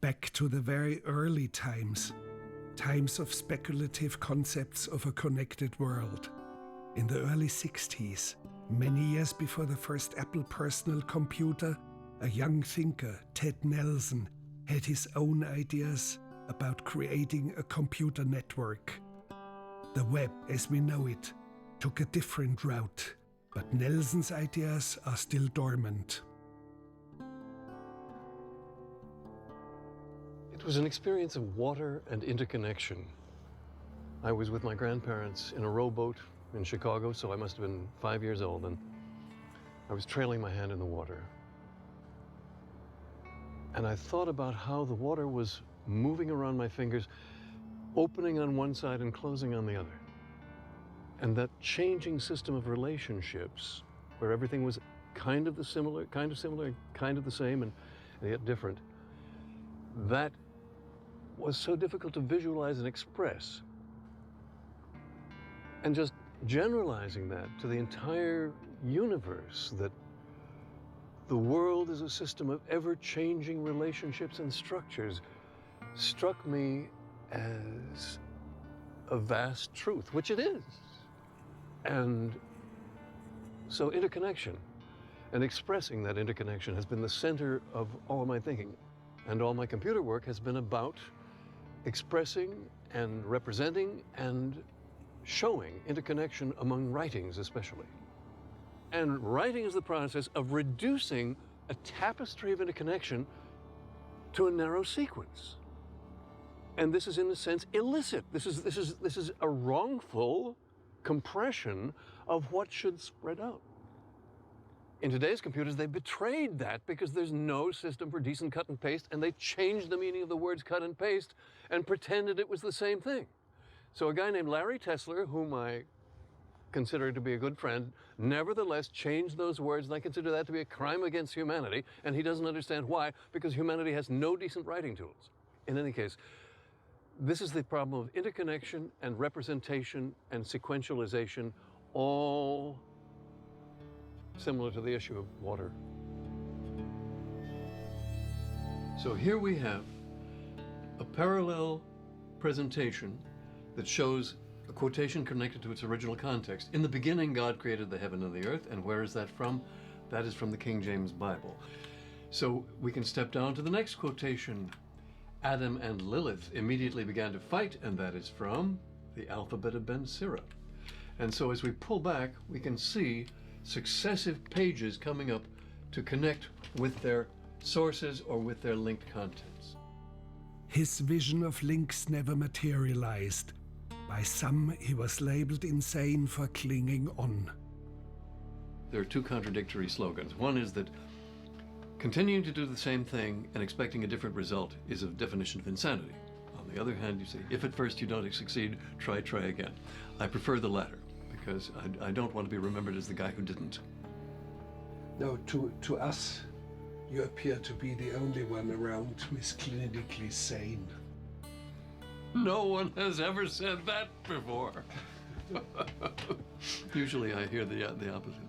back to the very early times of speculative concepts of a connected world. In the early 60s, many years before the first Apple personal computer, a young thinker, Ted Nelson, had his own ideas about creating a computer network. The web, as we know it, took a different route, but Nelson's ideas are still dormant. It was an experience of water and interconnection. I was with my grandparents in a rowboat in Chicago, so I must have been 5 years old, and I was trailing my hand in the water. And I thought about how the water was moving around my fingers, opening on one side and closing on the other. And that changing system of relationships, where everything was kind of the similar, kind of the same, and yet different, that was so difficult to visualize and express. And just generalizing that to the entire universe, that the world is a system of ever-changing relationships and structures, struck me as a vast truth, which it is. And so interconnection and expressing that interconnection has been the center of all of my thinking. And all my computer work has been about expressing and representing and showing interconnection among writings especially. And writing is the process of reducing a tapestry of interconnection to a narrow sequence. And this is, in a sense, illicit. This is a wrongful compression of what should spread out. In today's computers, they betrayed that because there's no system for decent cut and paste, and they changed the meaning of the words cut and paste and pretended it was the same thing. So a guy named Larry Tesler, whom I consider to be a good friend, nevertheless changed those words, and I consider that to be a crime against humanity, and he doesn't understand why, because humanity has no decent writing tools. In any case, this is the problem of interconnection and representation and sequentialization, all similar to the issue of water. So here we have a parallel presentation that shows a quotation connected to its original context. In the beginning, God created the heaven and the earth. And where is that from? That is from the King James Bible. So we can step down to the next quotation. Adam and Lilith immediately began to fight, and that is from the alphabet of Ben Sira. And so as we pull back, we can see successive pages coming up to connect with their sources or with their linked contents. His vision of links never materialized. By some, he was labeled insane for clinging on. There are two contradictory slogans. One is that continuing to do the same thing and expecting a different result is a definition of insanity. On the other hand, you say, if at first you don't succeed, try again. I prefer the latter, because I don't want to be remembered as the guy who didn't. No, to us, you appear to be the only one around who is clinically sane. No one has ever said that before. Usually I hear the opposite.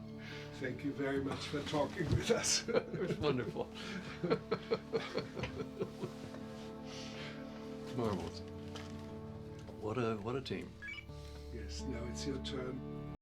Thank you very much for talking with us. It was wonderful. Marvelous. What a team. Yes, now it's your turn.